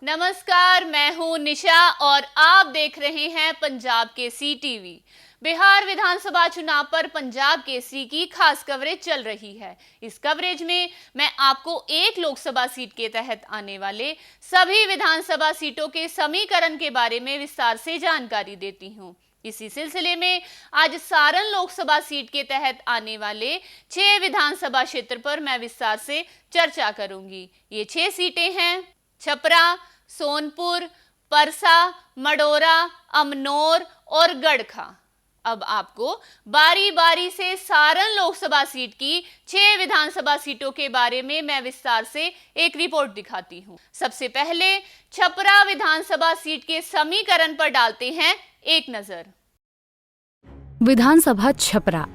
नमस्कार, मैं हूं निशा और आप देख रहे हैं पंजाब केसरी टीवी। बिहार विधानसभा चुनाव पर पंजाब केसरी की खास कवरेज चल रही है। इस कवरेज में मैं आपको एक लोकसभा सीट के तहत आने वाले सभी विधानसभा सीटों के समीकरण के बारे में विस्तार से जानकारी देती हूं। इसी सिलसिले में आज सारण लोकसभा सीट के तहत आने वाले 6 विधानसभा क्षेत्र पर मैं विस्तार से चर्चा करूंगी। ये 6 सीटें हैं छपरा, सोनपुर, परसा, मडोरा, अमनौर और गड़खा। अब आपको बारी बारी से सारण लोकसभा सीट की 6 विधानसभा सीटों के बारे में मैं विस्तार से एक रिपोर्ट दिखाती हूं। सबसे पहले छपरा विधानसभा सीट के समीकरण पर डालते हैं एक नजर। विधानसभा छपरा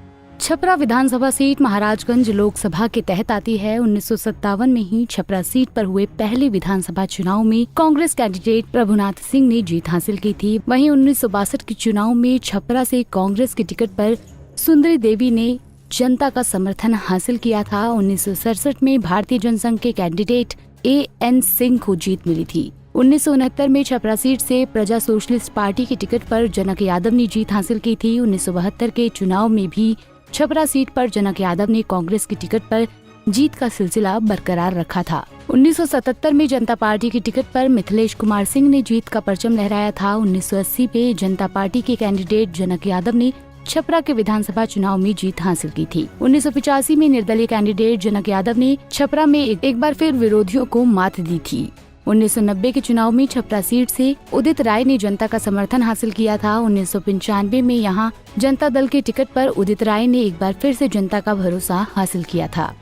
विधानसभा सीट महाराजगंज लोकसभा के तहत आती है। 1957 में ही छपरा सीट पर हुए पहले विधानसभा चुनाव में कांग्रेस कैंडिडेट प्रभुनाथ सिंह ने जीत हासिल की थी। वहीं 1962 के चुनाव में छपरा से कांग्रेस की टिकट पर सुंदरी देवी ने जनता का समर्थन हासिल किया था। 1967 में भारतीय जनसंघ के कैंडिडेट A.N. सिंह को जीत मिली थी। 1969 में छपरा सीट से प्रजा सोशलिस्ट पार्टी की टिकट पर जनक यादव ने जीत हासिल की थी। 1972 के चुनाव में भी छपरा सीट पर जनक यादव ने कांग्रेस की टिकट पर जीत का सिलसिला बरकरार रखा था। 1977 में जनता पार्टी की टिकट पर मिथिलेश कुमार सिंह ने जीत का परचम लहराया था। 1980 में जनता पार्टी के कैंडिडेट जनक यादव ने छपरा के विधानसभा चुनाव में जीत हासिल की थी। 1985 में निर्दलीय कैंडिडेट जनक यादव ने छपरा में एक बार फिर विरोधियों को मात दी थी। 1990 के चुनाव में छपरा सीट से उदित राय ने जनता का समर्थन हासिल किया था। 1995 में यहां जनता दल के टिकट पर उदित राय ने एक बार फिर से जनता का भरोसा हासिल किया था।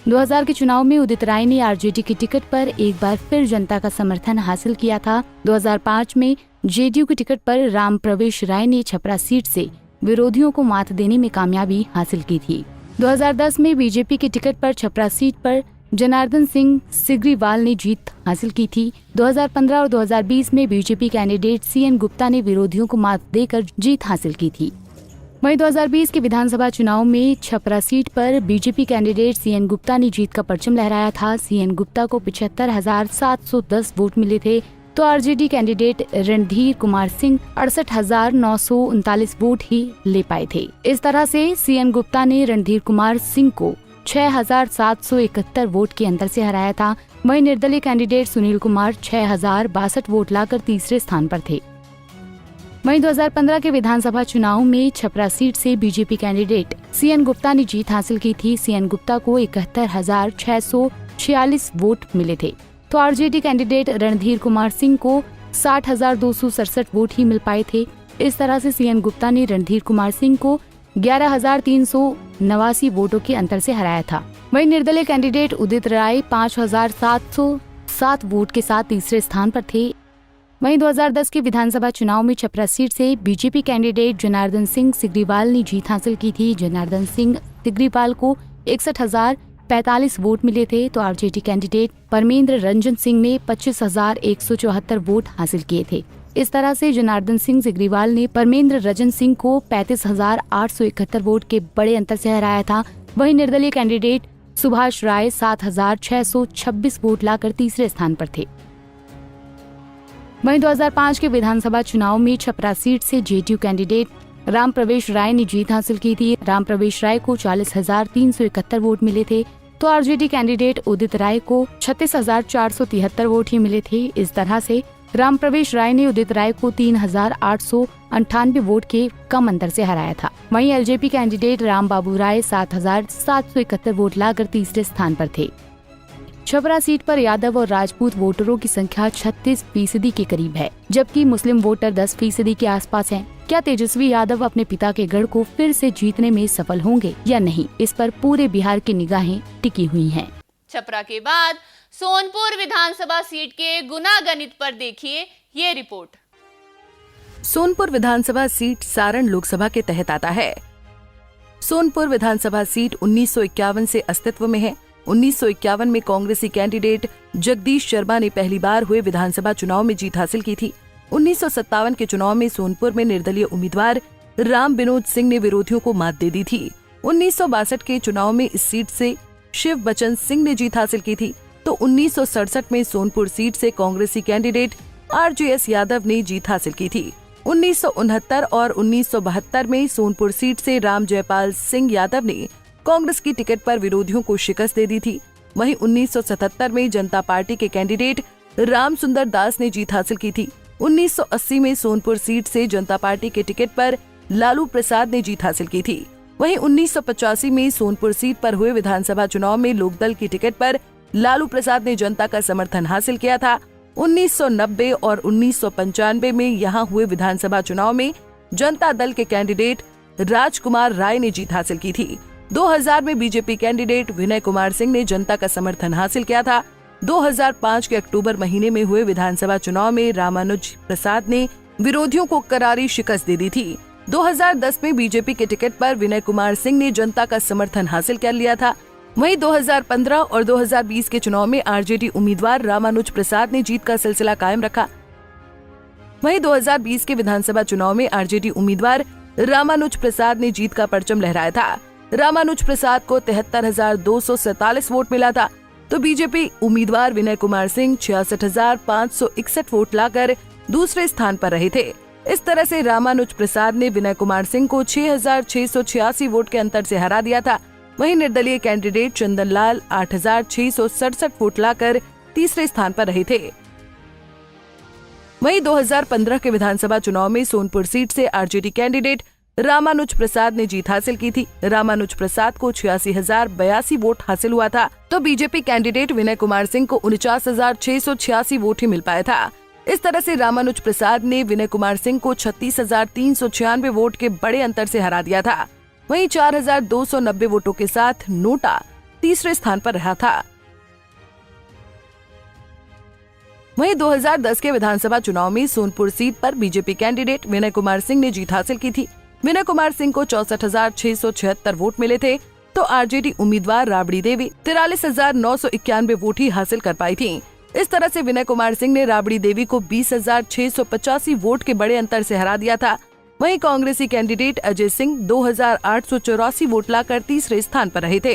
2000 के चुनाव में उदित राय ने आरजेडी की टिकट पर एक बार फिर जनता का समर्थन हासिल किया था। 2005 में जेडीयू की टिकट पर राम प्रवेश राय ने छपरा सीट से विरोधियों को मात देने में कामयाबी हासिल की थी। 2010 में बीजेपी की टिकट पर छपरा सीट पर जनार्दन सिंह सिग्रीवाल ने जीत हासिल की थी। 2015 और 2020 में बीजेपी कैंडिडेट CN गुप्ता ने विरोधियों को मात देकर जीत हासिल की थी। वहीं 2020 के विधानसभा चुनाव में छपरा सीट पर बीजेपी कैंडिडेट CN गुप्ता ने जीत का परचम लहराया था। CN गुप्ता को 75,710 वोट मिले थे, तो RJD candidate Randhir Kumar Singh 68,939 vote ही ले पाए थे। इस तरह से CN गुप्ता ने रणधीर कुमार सिंह को 6,771 वोट के अंतर से हराया था। वहीं निर्दलीय कैंडिडेट सुनील कुमार 6,062 वोट लाकर तीसरे स्थान पर थे। वहीं 2015 के विधानसभा चुनाव में छपरा सीट से बीजेपी कैंडिडेट CN गुप्ता ने जीत हासिल की थी। CN गुप्ता को 71,646 वोट मिले थे, तो आरजेडी कैंडिडेट रणधीर कुमार सिंह को 60,267 वोट ही मिल पाए थे। इस तरह से CN गुप्ता ने रणधीर कुमार सिंह को 11,389 वोटों के अंतर से हराया था। वहीं निर्दलीय कैंडिडेट उदित राय 5,707 वोट के साथ तीसरे स्थान पर थे। वहीं 2010 के विधानसभा चुनाव में छपरा सीट से बीजेपी कैंडिडेट जनार्दन सिंह सिग्रीवाल ने जीत हासिल की थी। जनार्दन सिंह सिग्रीवाल को 61,045 वोट मिले थे, तो आरजेडी कैंडिडेट परमेंद्र रंजन सिंह ने 25,174 वोट हासिल किए थे। इस तरह से जनार्दन सिंह सिग्रीवाल ने परमेंद्र रंजन सिंह को 35,871 वोट के बड़े अंतर से हराया था। वहीं निर्दलीय कैंडिडेट सुभाष राय 7,626 वोट लाकर तीसरे स्थान पर थे। वहीं 2005 के विधानसभा चुनाव में छपरा सीट से जेडीयू कैंडिडेट राम प्रवेश राय ने जीत हासिल की थी। राम प्रवेश राय को 40,371 वोट मिले थे, तो आरजेडी कैंडिडेट उदित राय को 36,473 वोट ही मिले थे। इस तरह से राम प्रवेश राय ने उदित राय को 3,898 वोट के कम अंतर से हराया था। वहीं एलजेपी कैंडिडेट राम बाबू राय 7,771 वोट लाकर तीसरे स्थान पर थे। छपरा सीट पर यादव और राजपूत वोटरों की संख्या 36% के करीब है, जबकि मुस्लिम वोटर 10% के आसपास हैं। क्या तेजस्वी यादव अपने पिता के गढ़ को फिर से जीतने में सफल होंगे या नहीं, इस पर पूरे बिहार की निगाहें टिकी हुई हैं। छपरा के बाद सोनपुर विधानसभा सीट के गुना गणित पर देखिए ये रिपोर्ट। सोनपुर विधानसभा सीट सारण लोकसभा के तहत आता है। सोनपुर विधानसभा सीट 1951 से अस्तित्व में है। 1951 में कांग्रेसी कैंडिडेट जगदीश शर्मा ने पहली बार हुए विधानसभा चुनाव में जीत हासिल की थी। 1957 के चुनाव में सोनपुर में निर्दलीय उम्मीदवार राम विनोद सिंह ने विरोधियों को मात दे दी थी। 1962 के चुनाव में इस सीट से शिव बचन सिंह ने जीत हासिल की थी, तो तो 1967 में सोनपुर सीट से कांग्रेसी कैंडिडेट RJS यादव ने जीत हासिल की थी। 1969 और 1972 में सोनपुर सीट से राम जयपाल सिंह यादव ने कांग्रेस की टिकट पर विरोधियों को शिकस्त दे दी थी। वहीं 1977 में जनता पार्टी के कैंडिडेट राम सुंदर दास ने जीत हासिल की थी। 1980 में सोनपुर सीट से जनता पार्टी के टिकट पर लालू प्रसाद ने जीत हासिल की थी। वहीं 1985 में सोनपुर सीट पर हुए विधानसभा चुनाव में लोकदल की टिकट पर लालू प्रसाद ने जनता का समर्थन हासिल किया था। 1990 और 1995 में यहां हुए विधानसभा चुनाव में जनता दल के कैंडिडेट राजकुमार राय ने जीत हासिल की थी। 2000 में बीजेपी कैंडिडेट विनय कुमार सिंह ने जनता का समर्थन हासिल किया था। 2005 के अक्टूबर महीने में हुए विधानसभा चुनाव में रामानुज प्रसाद ने विरोधियों को करारी शिकस्त दे दी थी। 2010 में बीजेपी के टिकट पर विनय कुमार सिंह ने जनता का समर्थन हासिल कर लिया था। वहीं 2015 और 2020 के चुनाव में आरजेडी उम्मीदवार रामानुज प्रसाद ने जीत का सिलसिला कायम रखा। वहीं 2020 के विधानसभा चुनाव में आरजेडी उम्मीदवार रामानुज प्रसाद ने जीत का परचम लहराया था। रामानुज प्रसाद को 73,247 वोट मिला था, तो बीजेपी उम्मीदवार विनय कुमार सिंह 66,561 वोट लाकर दूसरे स्थान पर रहे थे। इस तरह से रामानुज प्रसाद ने विनय कुमार सिंह को 6,686 वोट के अंतर से हरा दिया था। वहीं निर्दलीय कैंडिडेट चंदन लाल 8,667 वोट लाकर तीसरे स्थान पर रहे थे। वहीं 2015 के विधानसभा चुनाव में सोनपुर सीट से आरजेडी कैंडिडेट रामानुज प्रसाद ने जीत हासिल की थी। रामानुज प्रसाद को 86,082 वोट हासिल हुआ था, तो बीजेपी कैंडिडेट विनय कुमार सिंह को 49,686 वोट ही मिल पाया था। इस तरह से रामानुज प्रसाद ने विनय कुमार सिंह को 36,396 वोट के बड़े अंतर से हरा दिया था। वहीं 4,290 वोटों के साथ नोटा तीसरे स्थान पर रहा था। वहीं 2010 के विधानसभा चुनाव में सोनपुर सीट पर बीजेपी कैंडिडेट विनय कुमार सिंह ने जीत हासिल की थी। विनय कुमार सिंह को 64,676 वोट मिले थे, तो आरजेडी उम्मीदवार राबड़ी देवी 43,991 वोट ही हासिल कर पाई थी। इस तरह से विनय कुमार सिंह ने राबड़ी देवी को 20,685 वोट के बड़े अंतर से हरा दिया था। वहीं कांग्रेसी कैंडिडेट अजय सिंह 2,884 वोट लाकर तीसरे स्थान पर रहे थे।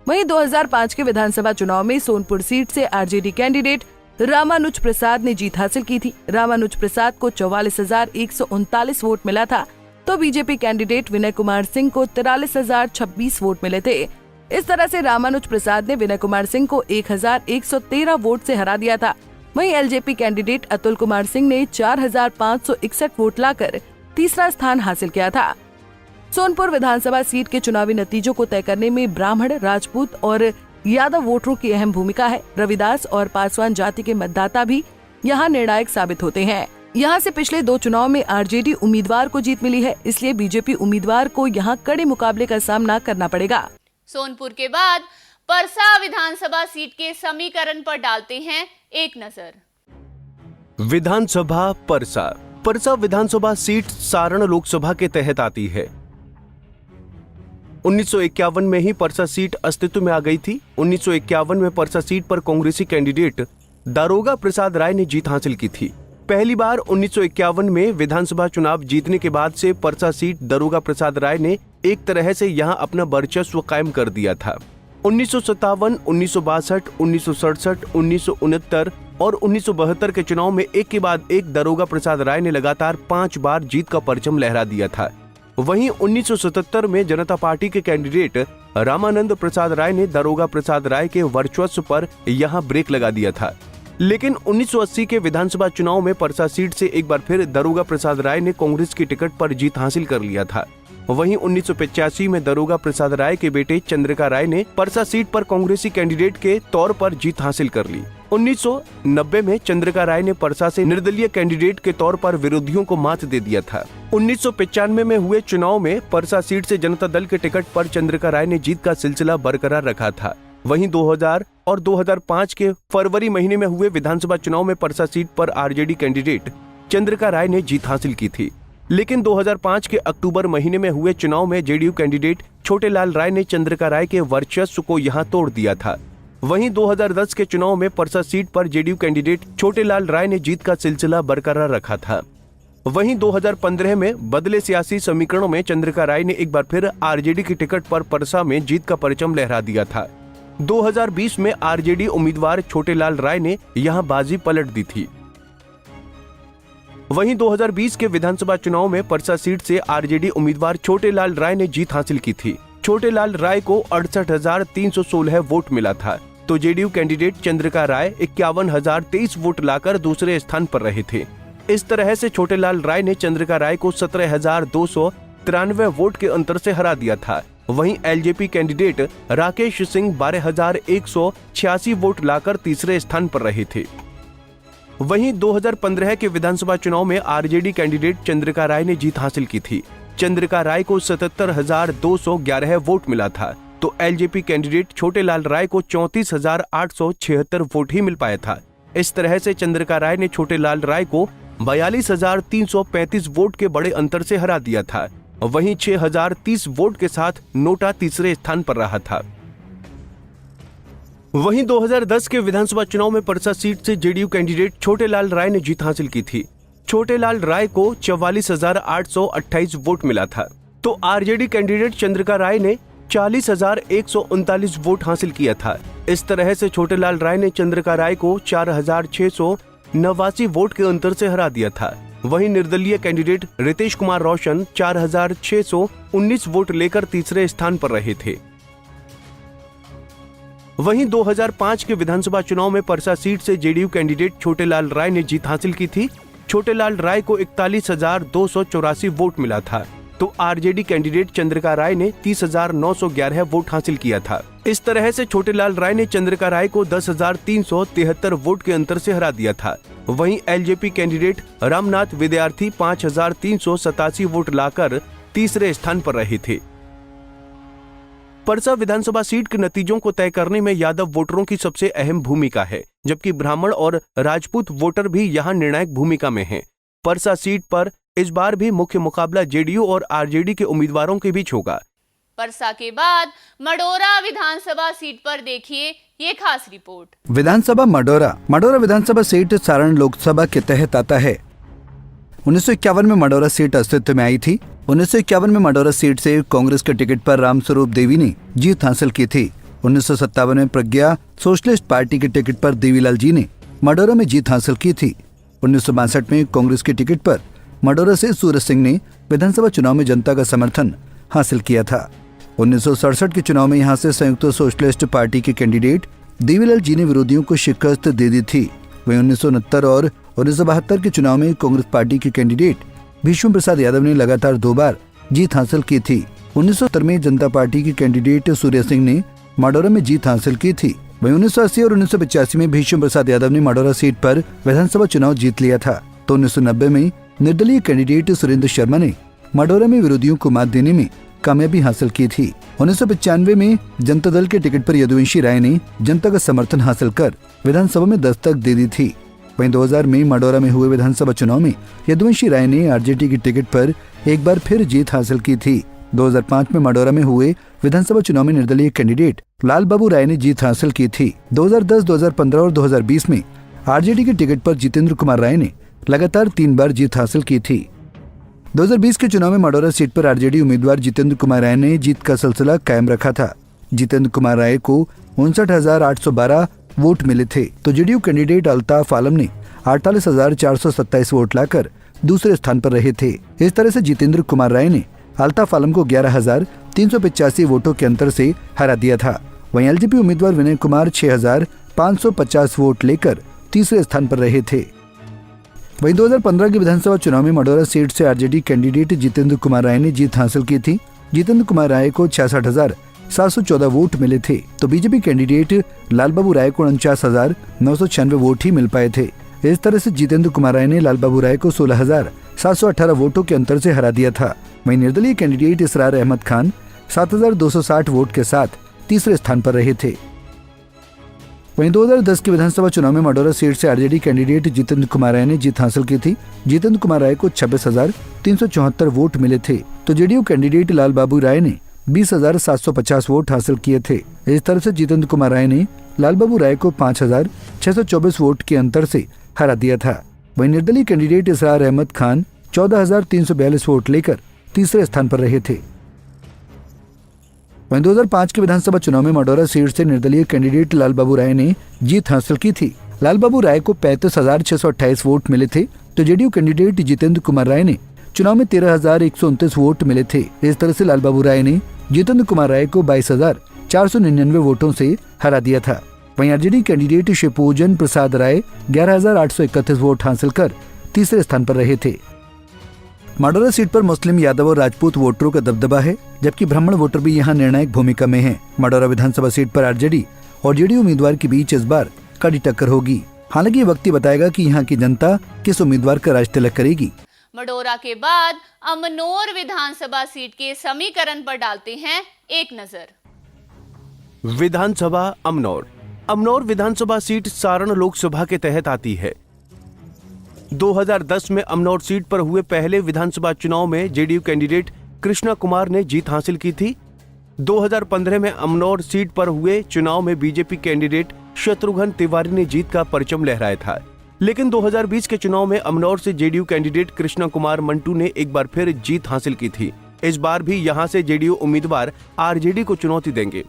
वहीं 2005 के विधानसभा चुनाव में सोनपुर सीट से आरजेडी कैंडिडेट रामानुज प्रसाद ने जीत हासिल की थी। रामानुज प्रसाद को 44,139 वोट मिला था, तो बीजेपी कैंडिडेट विनय कुमार सिंह को 43,026 वोट मिले थे। इस तरह से रामानुज प्रसाद ने विनय कुमार सिंह को 1,113 वोट से हरा दिया था। वहीं एलजेपी कैंडिडेट अतुल कुमार सिंह ने 4,561 वोट लाकर तीसरा स्थान हासिल किया था। सोनपुर विधानसभा सीट के चुनावी नतीजों को तय करने में ब्राह्मण, राजपूत और यादव वोटरों की अहम भूमिका है। रविदास और पासवान जाति के मतदाता भी यहाँ निर्णायक साबित होते हैं। यहाँ से पिछले 2 चुनाव में आरजेडी उम्मीदवार को जीत मिली है, इसलिए बीजेपी उम्मीदवार को यहाँ कड़े मुकाबले का सामना करना पड़ेगा। सोनपुर के बाद परसा विधानसभा सीट के समीकरण पर डालते हैं एक नजर। विधानसभा परसा विधानसभा सीट सारण लोकसभा के तहत आती है। 1951 में ही परसा सीट अस्तित्व में आ गई थी। 1951 में परसा सीट पर कांग्रेसी कैंडिडेट दारोगा प्रसाद राय ने जीत हासिल की थी। पहली बार 1951 में विधानसभा चुनाव जीतने के बाद से परसा सीट दारोगा प्रसाद राय ने एक तरह से यहां अपना वर्चस्व कायम कर दिया था। 1957, 1962, 1967, 1969 और 1972 के चुनाव में एक के बाद एक दारोगा प्रसाद राय ने लगातार 5 बार जीत का परचम लहरा दिया था। वहीं 1977 में जनता पार्टी के कैंडिडेट रामानंद प्रसाद राय ने दारोगा प्रसाद राय के वर्चस्व पर यहां ब्रेक लगा दिया था। लेकिन 1980 के विधानसभा चुनाव में परसा सीट से एक बार फिर दारोगा प्रसाद राय ने कांग्रेस की टिकट पर जीत हासिल कर लिया था। वहीं 1985 में दारोगा प्रसाद राय के बेटे चंद्रिका राय ने परसा सीट पर कांग्रेसी कैंडिडेट के तौर पर जीत हासिल कर ली। 1990 में चंद्रिका राय ने परसा से निर्दलीय कैंडिडेट के तौर पर विरोधियों को मात दे दिया था। 1995 में हुए चुनाव में परसा सीट से जनता दल के टिकट पर चंद्रिका राय ने जीत का सिलसिला बरकरार रखा था। वहीं 2000 और 2005 के फरवरी महीने में हुए विधानसभा चुनाव में परसा सीट पर आरजेडी कैंडिडेट चंद्रिका राय ने जीत हासिल की थी। लेकिन 2005 के अक्टूबर महीने में हुए चुनाव में जेडीयू कैंडिडेट छोटेलाल राय ने चंद्रिका राय के वर्चस्व को यहां तोड़ दिया था। वहीं 2010 के चुनाव में परसा सीट पर जेडीयू कैंडिडेट छोटेलाल राय ने जीत का सिलसिला बरकरार रखा था। वहीं 2015 में बदले सियासी समीकरणों में चंद्रिका राय ने एक बार फिर आरजेडी की टिकट पर परसा में जीत का परचम लहरा दिया था। 2020 में आरजेडी उम्मीदवार छोटेलाल राय ने यहां बाजी पलट दी थी। वहीं 2020 के विधानसभा चुनाव में परसा सीट से आरजेडी उम्मीदवार छोटेलाल राय ने जीत हासिल की थी। छोटेलाल राय को 68,316 वोट मिला था, तो JDU candidate Chandrika Rai 51,023 vote लाकर दूसरे स्थान पर रहे थे। इस तरह से छोटेलाल राय ने चंद्रिका राय को 17,293 वोट के अंतर से हरा दिया था। वहीं LJP candidate Rakesh Singh 12,186 vote लाकर तीसरे स्थान पर रहे थे। वहीं 2015 के विधानसभा चुनाव में आरजेडी कैंडिडेट चंद्रिका राय ने जीत हासिल की थी। चंद्रिका राय को 77,211 वोट मिला था, तो एलजेपी कैंडिडेट छोटेलाल राय को 34,876 वोट ही मिल पाया था। इस तरह से चंद्रिका राय ने छोटेलाल राय को 42,335 वोट के बड़े अंतर से हरा दिया था। वहीं 6,030 वोट के साथ नोटा तीसरे स्थान पर रहा था। वहीं 2010 के विधानसभा चुनाव में परसा सीट से जेडीयू कैंडिडेट छोटेलाल राय ने जीत हासिल की थी। छोटेलाल राय को 44,828 वोट मिला था, तो आरजेडी कैंडिडेट चंद्रिका राय ने 40,139 वोट हासिल किया था। इस तरह से छोटेलाल राय ने चंद्रिका राय को 4,689 वोट के अंतर से हरा दिया था। वहीं निर्दलीय कैंडिडेट रितेश कुमार रोशन 4,619 वोट लेकर तीसरे स्थान पर रहे थे। वहीं 2005 के विधानसभा चुनाव में परसा सीट से जेडीयू कैंडिडेट छोटेलाल राय ने जीत हासिल की थी। छोटेलाल राय को 41,284 वोट मिला था, तो आरजेडी कैंडिडेट चंद्रिका राय ने 30,911 वोट हासिल किया था। इस तरह से छोटेलाल राय ने चंद्रिका राय को 10,373 वोट के अंतर से हरा दिया था। वहीं एलजेपी कैंडिडेट रामनाथ विद्यार्थी 5,387 वोट लाकर तीसरे स्थान पर रहे थे। परसा विधानसभा सीट के नतीजों को तय करने में यादव वोटरों की सबसे अहम भूमिका है, जबकि ब्राह्मण और राजपूत वोटर भी यहां निर्णायक भूमिका में हैं। परसा सीट पर इस बार भी मुख्य मुकाबला जेडीयू और आरजेडी के उम्मीदवारों के बीच होगा। परसा के बाद मडोरा विधानसभा सीट पर देखिए ये खास रिपोर्ट। विधानसभा मडोरा विधानसभा सीट सारण लोकसभा के तहत आता है। 1951 में मडोरा सीट अस्तित्व में आई थी। 1951 में मडोरा सीट से कांग्रेस के टिकट पर रामस्वरूप देवी ने जीत हासिल की थी। 1957 में प्रज्ञा सोशलिस्ट पार्टी के टिकट पर देवीलाल जी ने मडोरा में जीत हासिल की थी। 1962 में कांग्रेस के टिकट पर मडोरा से सूरज सिंह ने विधानसभा चुनाव में जनता का समर्थन हासिल किया था। 1967 के चुनाव में यहां से संयुक्त सोशलिस्ट पार्टी के कैंडिडेट देवीलाल जी ने विरोधियों को शिकस्त दे दी थी। वहीं 1969 और 1972 के चुनाव में कांग्रेस पार्टी के कैंडिडेट भीष्म प्रसाद यादव ने लगातार 2 बार जीत हासिल की थी। 1970 में जनता पार्टी के कैंडिडेट सूर्य सिंह ने मडोरा में जीत हासिल की थी। वहीं 1980 और 1985 में भीष्म प्रसाद यादव ने मडोरा सीट पर विधानसभा चुनाव जीत लिया था। तो 1990 में निर्दलीय कैंडिडेट सुरेंद्र शर्मा ने मडोरा में विरोधियों को मात देने में कामयाबी हासिल की थी। 1995 में जनता दल के टिकट पर यदुवंशी राय ने जनता का समर्थन हासिल कर विधानसभा में दस्तक दे दी थी। वहीं 2000 में मडोरा में हुए विधानसभा चुनाव में यदुवंशी राय ने आरजेडी की टिकट पर एक बार फिर जीत हासिल की थी। 2005 में मडोरा में हुए विधानसभा चुनाव में निर्दलीय कैंडिडेट लाल बाबू राय ने जीत हासिल की थी। 2010, 2015 और 2020 में आरजेडी के टिकट पर जितेंद्र कुमार राय ने लगातार 3 बार जीत हासिल की थी। 2020 के चुनाव में मडोरा सीट पर आरजेडी उम्मीदवार जितेंद्र कुमार राय ने जीत का सिलसिला कायम रखा था। जितेंद्र कुमार राय को 59,812 वोट मिले थे, तो जेडीयू कैंडिडेट अल्ताफ आलम ने 48,427 वोट लाकर दूसरे स्थान पर रहे थे। इस तरह से जितेंद्र कुमार राय ने अल्ताफ आलम को 11,385 वोटों के अंतर से हरा दिया था। वहीं एलजेपी उम्मीदवार विनय कुमार 6,550 वोट लेकर तीसरे स्थान पर रहे थे। वहीं 2015 के विधानसभा चुनाव में मडोरा सीट से आरजेडी कैंडिडेट जितेंद्र कुमार राय ने जीत हासिल की थी। जितेंद्र कुमार राय को 66,714 वोट मिले थे, तो बीजेपी कैंडिडेट लाल बाबू राय को 49,996 वोट ही मिल पाए थे। इस तरह से जितेंद्र कुमार राय ने लाल बाबू राय को 16,718 वोटों के अंतर से हरा दिया था। वहीं निर्दलीय कैंडिडेट इसरार अहमद खान 7,260 वोट के साथ तीसरे स्थान पर रहे थे। वहीं 2010 के विधानसभा चुनाव में मडोरा सीट से आरजेडी कैंडिडेट जितेंद्र कुमार राय ने जीत हासिल की थी। जितेंद्र कुमार राय को 26,374 वोट मिले थे, तो जेडीयू कैंडिडेट लाल बाबू राय ने 20,750 वोट हासिल किए थे। इस तरह से जितेंद्र कुमार राय ने लाल बाबू राय को 5,624 वोट के अंतर से हरा दिया था। वहीं निर्दलीय कैंडिडेट इसरार अहमद खान 14,342 वोट लेकर तीसरे स्थान पर रहे थे। वहीं 2005 के विधानसभा चुनाव में मडौरा सीट से निर्दलीय कैंडिडेट लाल बाबू राय ने जीत हासिल की थी। लाल बाबू राय को 35,628 वोट मिले थे, तो जेडीयू कैंडिडेट जितेंद्र कुमार राय ने चुनाव में 13,129 वोट मिले थे। इस तरह से लाल बाबू राय ने जितेंद्र कुमार राय को 22,499 वोटों से हरा दिया था। वहीं RJD candidate Shivpujan Prasad Rai 11,831 vote हासिल कर तीसरे स्थान पर रहे थे। मडौरा सीट पर मुस्लिम, यादव और राजपूत वोटरों का दबदबा है, जबकि ब्राह्मण वोटर भी यहां निर्णायक भूमिका में हैं। मडौरा विधानसभा सीट पर आरजेडी और जेडीयू उम्मीदवार के बीच इस बार कड़ी टक्कर होगी। हालांकि ये वक्त ही बताएगा कि यहां की जनता किस उम्मीदवार का राज तिलक करेगी। मडौरा के बाद अमनौर विधानसभा सीट के समीकरण पर डालते हैं एक नजर। विधानसभा अमनौर। अमनौर विधानसभा सीट सारण लोकसभा के तहत आती है। 2010 में अमनौर सीट पर हुए पहले विधानसभा चुनाव में जेडीयू कैंडिडेट कृष्णा कुमार ने जीत हासिल की थी। 2015 में अमनौर सीट पर हुए चुनाव में बीजेपी कैंडिडेट शत्रुघ्न तिवारी ने जीत का परचम लहराया था। लेकिन 2020 के चुनाव में अमनौर से जेडीयू कैंडिडेट कृष्णा कुमार मंटू ने एक बार फिर जीत हासिल की थी। इस बार भी यहां से जेडीयू उम्मीदवार आरजेडी को चुनौती देंगे।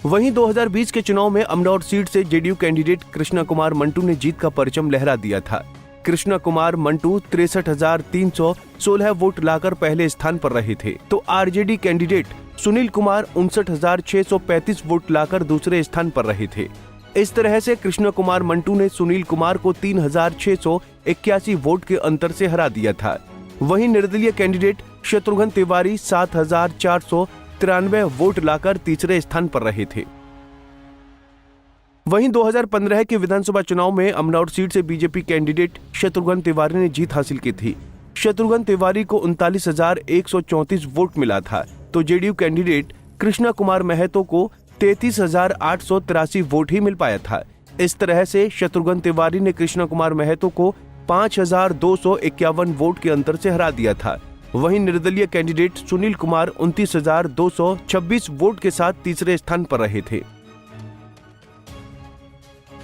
वहीं 2020 के चुनाव में अमनौर सीट से जेडीयू कैंडिडेट कृष्णा कुमार मंटू ने जीत का परचम लहरा दिया था। कृष्णा कुमार मंटू 63,316 वोट लाकर पहले स्थान पर रहे थे, तो RJD candidate Sunil Kumar 59,635 vote लाकर दूसरे स्थान पर रहे थे। इस तरह से कृष्णा कुमार मंटू ने सुनील कुमार को 3,681 वोट के अंतर से हरा दिया था। वहीं निर्दलीय कैंडिडेट शत्रुघ्न तिवारी 7,493 वोट लाकर तीसरे स्थान पर रहे थे। वहीं 2015 के विधानसभा चुनाव में अमनौर सीट से बीजेपी कैंडिडेट शत्रुघ्न तिवारी ने जीत हासिल की थी। शत्रुघ्न तिवारी को 39,134 वोट मिला था, तो जेडीयू कैंडिडेट कृष्णा कुमार महतो को 33,883 वोट ही मिल पाया था। इस तरह से शत्रुघ्न तिवारी ने कृष्णा कुमार महतो को 5,251 वोट के अंतर से हरा दिया था। वहीं निर्दलीय कैंडिडेट सुनील कुमार 29,226 वोट के साथ तीसरे स्थान पर रहे थे।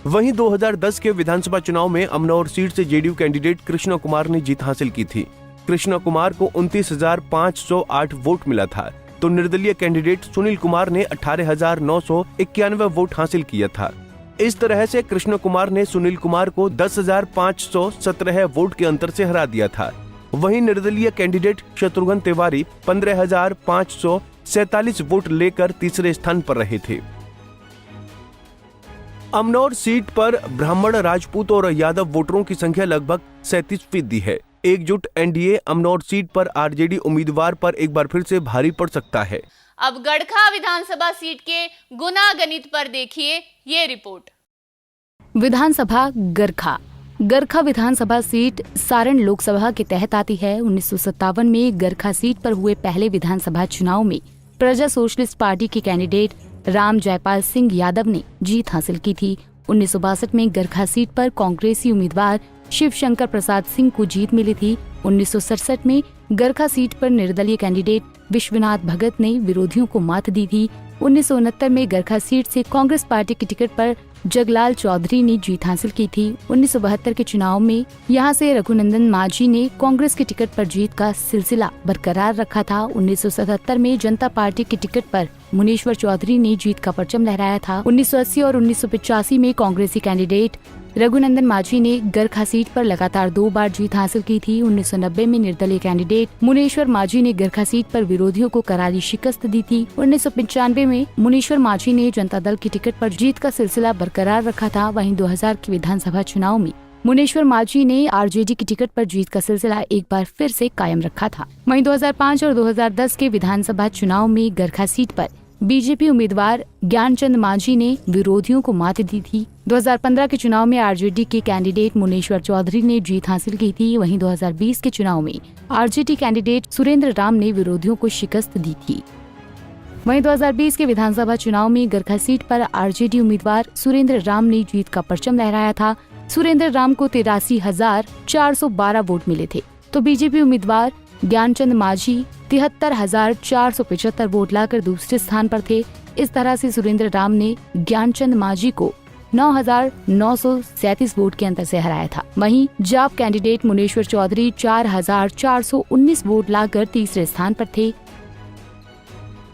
वहीं 2010 के विधानसभा चुनाव में अमनौर सीट से जेडीयू कैंडिडेट कृष्णा कुमार ने जीत हासिल की थी। कृष्णा कुमार को 29,508 वोट मिला था, तो निर्दलीय कैंडिडेट सुनील कुमार ने 18,991 वोट हासिल किया था। इस तरह से कृष्णा कुमार ने सुनील कुमार को 10,517 वोट के अंतर से हरा दिया था। वहीं निर्दलीय कैंडिडेट शत्रुघ्न तिवारी 15,547 वोट लेकर तीसरे स्थान पर रहे थे। अमनौर सीट पर ब्राह्मण, राजपूत और यादव वोटरों की संख्या लगभग 37% है। एकजुट एनडीए अमनौर सीट पर आरजेडी उम्मीदवार पर एक बार फिर से भारी पड़ सकता है। अब गड़खा विधानसभा सीट के गुना गणित पर देखिए ये रिपोर्ट। विधानसभा गरखा। गरखा विधानसभा सीट सारण लोकसभा के तहत आती है। 1957 में गरखा सीट पर हुए पहले विधानसभा चुनाव में प्रजा सोशलिस्ट पार्टी के कैंडिडेट राम जयपाल सिंह यादव ने जीत हासिल की थी। 1962 में गरखा सीट पर कांग्रेसी उम्मीदवार शिव शंकर प्रसाद सिंह को जीत मिली थी। 1967 में गरखा सीट पर निर्दलीय कैंडिडेट विश्वनाथ भगत ने विरोधियों को मात दी थी। 1969 में गरखा सीट से कांग्रेस पार्टी की टिकट पर जगलाल चौधरी ने जीत हासिल की थी। 1972 के चुनाव में यहां से रघुनंदन माझी ने कांग्रेस की टिकट पर जीत का सिलसिला बरकरार रखा था। 1977 में जनता पार्टी की टिकट पर मुनीश्वर चौधरी ने जीत का परचम लहराया था। 1980 और 1985 में कांग्रेसी कैंडिडेट रघुनंदन माझी ने गरखा सीट पर लगातार 2 बार जीत हासिल की थी। 1990 में निर्दलीय कैंडिडेट मुनीश्वर माझी ने गरखा सीट पर विरोधियों को करारी शिकस्त दी थी। 1995 में मुनीश्वर माझी ने जनता दल की टिकट पर जीत का सिलसिला बरकरार रखा था। वहीं 2000 के विधानसभा चुनाव में मुनीश्वर माझी ने आरजेडी की टिकट पर जीत का सिलसिला एक बार फिर से कायम रखा था। वहीं 2005 और 2010 के विधानसभा चुनाव में गरखा सीट पर बीजेपी उम्मीदवार ज्ञानचंद माझी ने विरोधियों को मात दी थी। 2015 के चुनाव में आरजेडी के कैंडिडेट मुनीश्वर चौधरी ने जीत हासिल की थी। वहीं 2020 के चुनाव में आरजेडी कैंडिडेट सुरेंद्र राम ने विरोधियों को शिकस्त दी थी। वहीं 2020 के विधानसभा चुनाव में गरखा सीट पर आरजेडी उम्मीदवार सुरेंद्र राम ने जीत का परचम लहराया था। सुरेंद्र राम को 83,412 वोट मिले थे, तो बीजेपी उम्मीदवार ज्ञानचंद माझी 73,475 वोट लाकर दूसरे स्थान पर थे। इस तरह से सुरेंद्र राम ने ज्ञानचंद माझी को 9,937 वोट के अंतर से हराया था। वहीं जाप कैंडिडेट मुनीश्वर चौधरी 4,419 वोट लाकर तीसरे स्थान पर थे।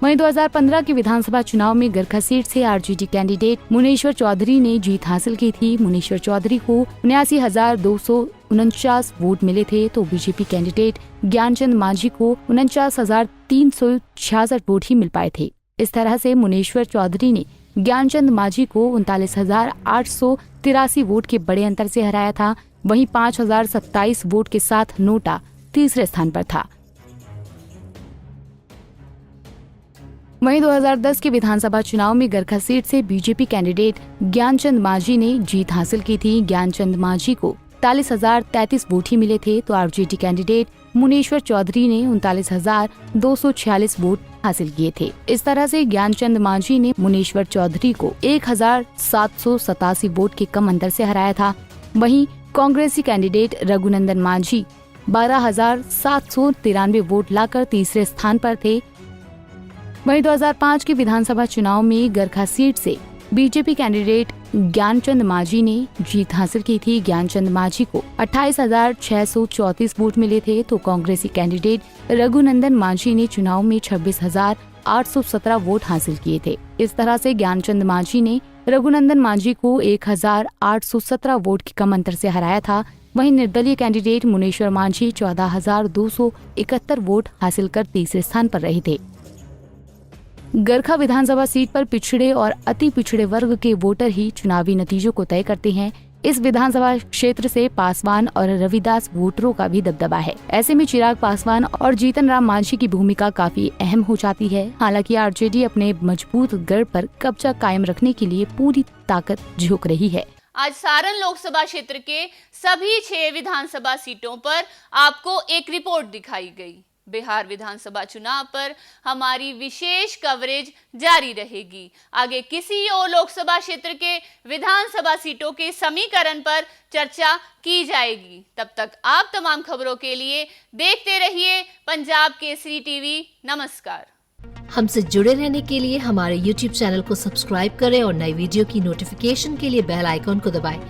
वहीं 2015 के विधानसभा चुनाव में गरखा सीट से आरजेडी कैंडिडेट मुनेश्वर चौधरी ने जीत हासिल की थी। मुनेश्वर चौधरी को 79,249 वोट मिले थे, तो बीजेपी कैंडिडेट ज्ञानचंद मांझी को 49,366 वोट ही मिल पाए थे। इस तरह से मुनेश्वर चौधरी ने ज्ञानचंद मांझी को 39,883 वोट के बड़े अंतर से हराया था। वहीं 5,027 वोट के साथ नोटा तीसरे स्थान पर था। वहीं 2010 के विधानसभा चुनाव में गरखा सीट से बीजेपी कैंडिडेट ज्ञानचंद मांझी ने जीत हासिल की थी। ज्ञानचंद मांझी को 41,033 वोट ही मिले थे, तो आरजेडी कैंडिडेट मुनेश्वर चौधरी ने 39,246 वोट हासिल किए थे। इस तरह से ज्ञानचंद मांझी ने मुनेश्वर चौधरी को 1,787 वोट के कम अंतर से हराया था। वहीं कांग्रेसी कैंडिडेट रघुनंदन मांझी 12,793 वोट लाकर तीसरे स्थान पर थे। वहीं 2005 के विधानसभा चुनाव में गरखा सीट से बीजेपी कैंडिडेट ज्ञानचंद मांझी ने जीत हासिल की थी। ज्ञानचंद मांझी को 28,634 वोट मिले थे, तो कांग्रेसी कैंडिडेट रघुनंदन मांझी ने चुनाव में 26,817 वोट हासिल किए थे। इस तरह से ज्ञानचंद मांझी ने रघुनंदन मांझी को 1,817 वोट के कम अंतर से हराया था। वहीं निर्दलीय कैंडिडेट मुनेश्वर मांझी 14,271 वोट हासिल कर तीसरे स्थान पर रहे थे। गरखा विधानसभा सीट पर पिछड़े और अति पिछड़े वर्ग के वोटर ही चुनावी नतीजों को तय करते हैं। इस विधानसभा क्षेत्र से पासवान और रविदास वोटरों का भी दबदबा है। ऐसे में चिराग पासवान और जीतन राम मांझी की भूमिका काफी अहम हो जाती है। हालांकि आरजेडी अपने मजबूत गढ़ पर कब्जा कायम रखने के लिए पूरी ताकत झोंक रही है। आज सारण लोकसभा क्षेत्र के सभी 6 विधानसभा सीटों पर आपको एक रिपोर्ट दिखाई गई। बिहार विधानसभा चुनाव पर हमारी विशेष कवरेज जारी रहेगी। आगे किसी और लोकसभा क्षेत्र के विधानसभा सीटों के समीकरण पर चर्चा की जाएगी। तब तक आप तमाम खबरों के लिए देखते रहिए पंजाब केसरी टीवी। नमस्कार। हमसे जुड़े रहने के लिए हमारे YouTube चैनल को सब्सक्राइब करें और नई वीडियो की नोटिफिकेशन के लिए बेल आइकॉन को दबाएं।